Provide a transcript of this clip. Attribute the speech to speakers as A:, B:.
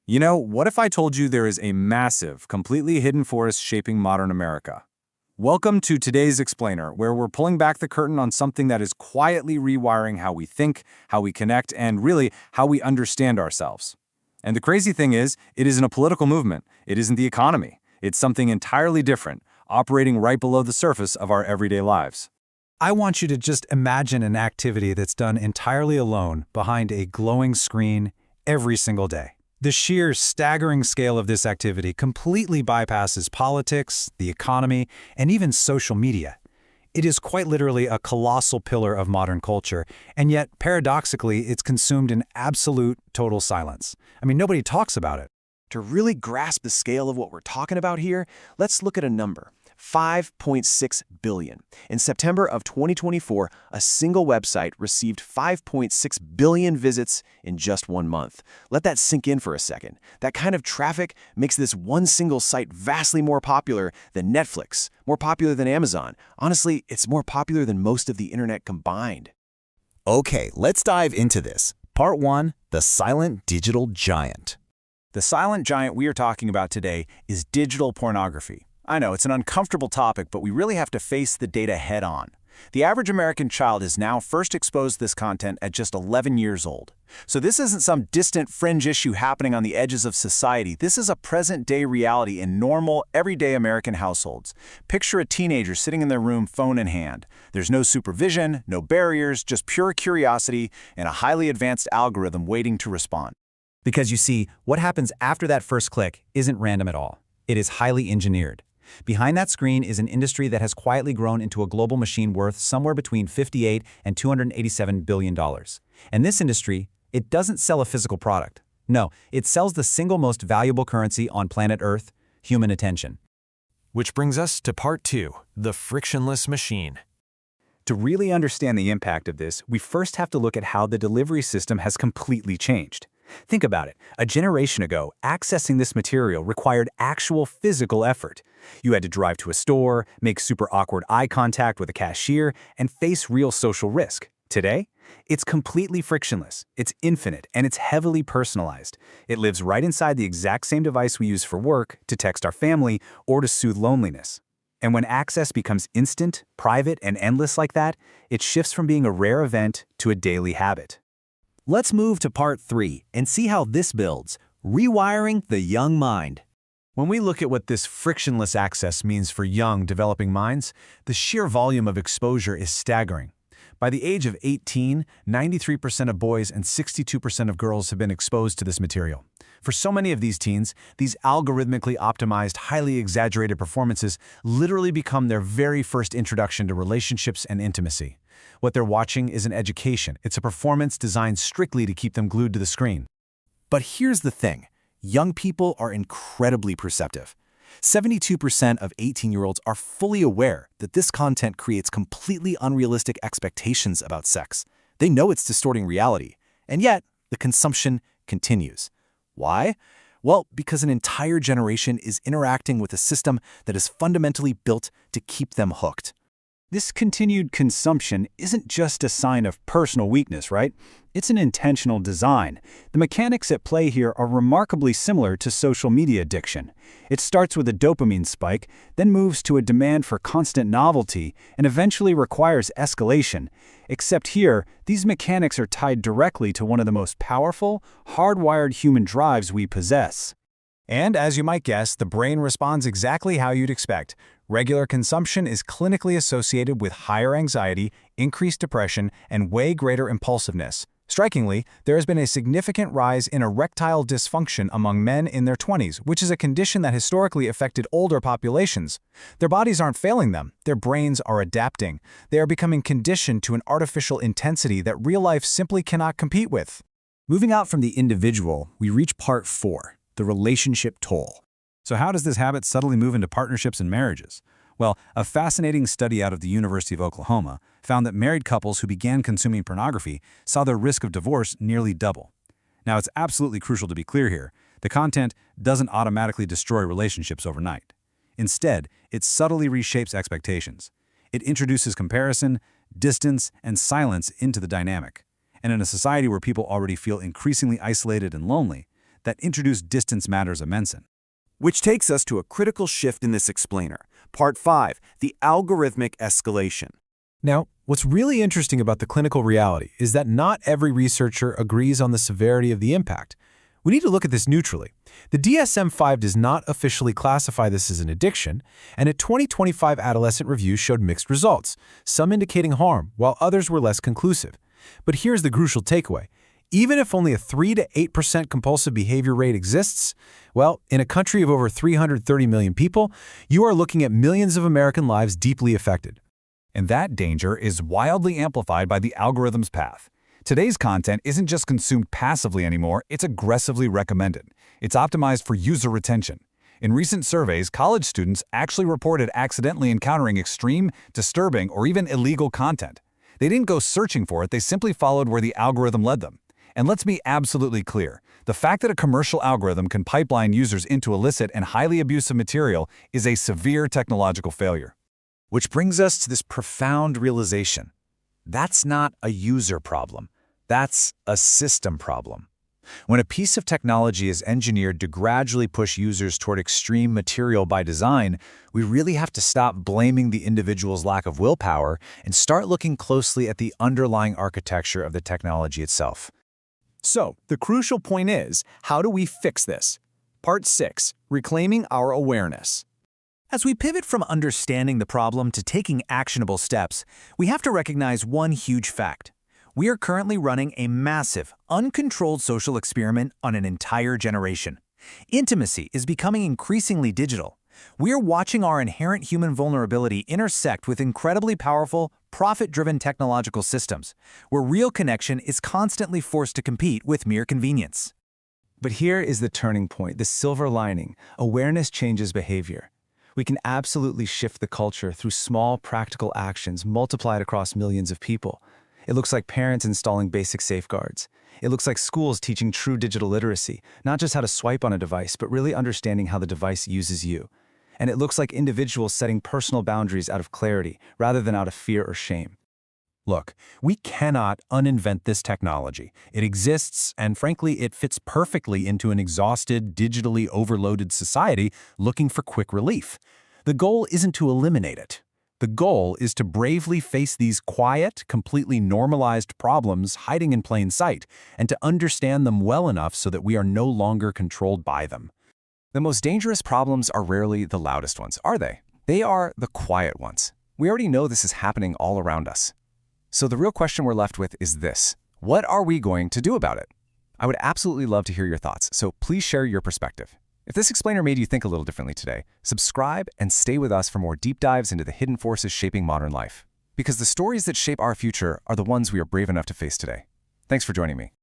A: What if I told you there is a massive, completely hidden forest shaping modern America? Welcome to today's Explainer, where we're pulling back the curtain on something that is quietly rewiring how we think, how we connect, and really, how we understand ourselves. And the crazy thing is, it isn't a political movement. It isn't the economy. It's something entirely different, operating right below the surface of our everyday lives.
B: I want you to just imagine an activity that's done entirely alone behind a glowing screen every single day. The sheer staggering scale of this activity completely bypasses politics, the economy, and even social media. It is quite literally a colossal pillar of modern culture, and yet, paradoxically, it's consumed in absolute, total silence. Nobody talks about it.
C: To really grasp the scale of what we're talking about here, let's look at a number. 5.6 billion. In September of 2024, a single website received 5.6 billion visits in just 1 month. Let that sink in for a second. That kind of traffic makes this one single site vastly more popular than Netflix, more popular than Amazon. Honestly, it's more popular than most of the internet combined.
D: Okay, let's dive into this. Part 1, the silent digital giant.
B: The silent giant we are talking about today is digital pornography. I know, it's an uncomfortable topic, but we really have to face the data head-on. The average American child is now first exposed to this content at just 11 years old. So this isn't some distant fringe issue happening on the edges of society. This is a present-day reality in normal, everyday American households. Picture a teenager sitting in their room, phone in hand. There's no supervision, no barriers, just pure curiosity and a highly advanced algorithm waiting to respond. Because you see, what happens after that first click isn't random at all. It is highly engineered. Behind that screen is an industry that has quietly grown into a global machine worth somewhere between $58 and $287 billion. And this industry, it doesn't sell a physical product. No, it sells the single most valuable currency on planet Earth, human attention.
E: Which brings us to part 2, the frictionless machine.
B: To really understand the impact of this, we first have to look at how the delivery system has completely changed. Think about it. A generation ago, accessing this material required actual physical effort. You had to drive to a store, make super awkward eye contact with a cashier, and face real social risk. Today, it's completely frictionless, it's infinite, and it's heavily personalized. It lives right inside the exact same device we use for work, to text our family, or to soothe loneliness. And when access becomes instant, private, and endless like that, it shifts from being a rare event to a daily habit.
D: Let's move to part 3 and see how this builds, rewiring the young mind.
E: When we look at what this frictionless access means for young, developing minds, the sheer volume of exposure is staggering. By the age of 18, 93% of boys and 62% of girls have been exposed to this material. For so many of these teens, these algorithmically optimized, highly exaggerated performances literally become their very first introduction to relationships and intimacy. What they're watching is an education. It's a performance designed strictly to keep them glued to the screen.
D: But here's the thing. Young people are incredibly perceptive. 72% of 18-year-olds are fully aware that this content creates completely unrealistic expectations about sex. They know it's distorting reality, and yet the consumption continues. Why? Well, because an entire generation is interacting with a system that is fundamentally built to keep them hooked.
B: This continued consumption isn't just a sign of personal weakness, right? It's an intentional design. The mechanics at play here are remarkably similar to social media addiction. It starts with a dopamine spike, then moves to a demand for constant novelty, and eventually requires escalation. Except here, these mechanics are tied directly to one of the most powerful, hardwired human drives we possess.
E: And as you might guess, the brain responds exactly how you'd expect. Regular consumption is clinically associated with higher anxiety, increased depression, and way greater impulsiveness. Strikingly, there has been a significant rise in erectile dysfunction among men in their 20s, which is a condition that historically affected older populations. Their bodies aren't failing them, their brains are adapting. They are becoming conditioned to an artificial intensity that real life simply cannot compete with.
B: Moving out from the individual, we reach part 4, the relationship toll. So how does this habit subtly move into partnerships and marriages? Well, a fascinating study out of the University of Oklahoma found that married couples who began consuming pornography saw their risk of divorce nearly double. Now, it's absolutely crucial to be clear here. The content doesn't automatically destroy relationships overnight. Instead, it subtly reshapes expectations. It introduces comparison, distance, and silence into the dynamic. And in a society where people already feel increasingly isolated and lonely,
A: that introduce distance matters immense.
C: Which takes us to a critical shift in this explainer. Part 5, the algorithmic escalation.
E: Now, what's really interesting about the clinical reality is that not every researcher agrees on the severity of the impact. We need to look at this neutrally. The DSM-5 does not officially classify this as an addiction, and a 2025 adolescent review showed mixed results, some indicating harm, while others were less conclusive. But here's the crucial takeaway. Even if only a 3 to 8% compulsive behavior rate exists, well, in a country of over 330 million people, you are looking at millions of American lives deeply affected.
A: And that danger is wildly amplified by the algorithm's path. Today's content isn't just consumed passively anymore, it's aggressively recommended. It's optimized for user retention. In recent surveys, college students actually reported accidentally encountering extreme, disturbing, or even illegal content. They didn't go searching for it, they simply followed where the algorithm led them. And let's be absolutely clear, the fact that a commercial algorithm can pipeline users into illicit and highly abusive material is a severe technological failure.
B: Which brings us to this profound realization. That's not a user problem. That's a system problem. When a piece of technology is engineered to gradually push users toward extreme material by design, we really have to stop blaming the individual's lack of willpower and start looking closely at the underlying architecture of the technology itself.
C: So, the crucial point is, how do we fix this? Part 6, reclaiming our awareness.
A: As we pivot from understanding the problem to taking actionable steps, we have to recognize one huge fact. We are currently running a massive, uncontrolled social experiment on an entire generation. Intimacy is becoming increasingly digital. We are watching our inherent human vulnerability intersect with incredibly powerful, profit-driven technological systems, where real connection is constantly forced to compete with mere convenience.
C: But here is the turning point, the silver lining. Awareness changes behavior. We can absolutely shift the culture through small, practical actions multiplied across millions of people. It looks like parents installing basic safeguards. It looks like schools teaching true digital literacy, not just how to swipe on a device, but really understanding how the device uses you. And it looks like individuals setting personal boundaries out of clarity, rather than out of fear or shame.
E: Look, we cannot uninvent this technology. It exists, and frankly, it fits perfectly into an exhausted, digitally overloaded society looking for quick relief. The goal isn't to eliminate it. The goal is to bravely face these quiet, completely normalized problems hiding in plain sight, and to understand them well enough so that we are no longer controlled by them.
C: The most dangerous problems are rarely the loudest ones, are they? They are the quiet ones. We already know this is happening all around us. So the real question we're left with is this: what are we going to do about it? I would absolutely love to hear your thoughts, so please share your perspective. If this explainer made you think a little differently today, subscribe and stay with us for more deep dives into the hidden forces shaping modern life. Because the stories that shape our future are the ones we are brave enough to face today. Thanks for joining me.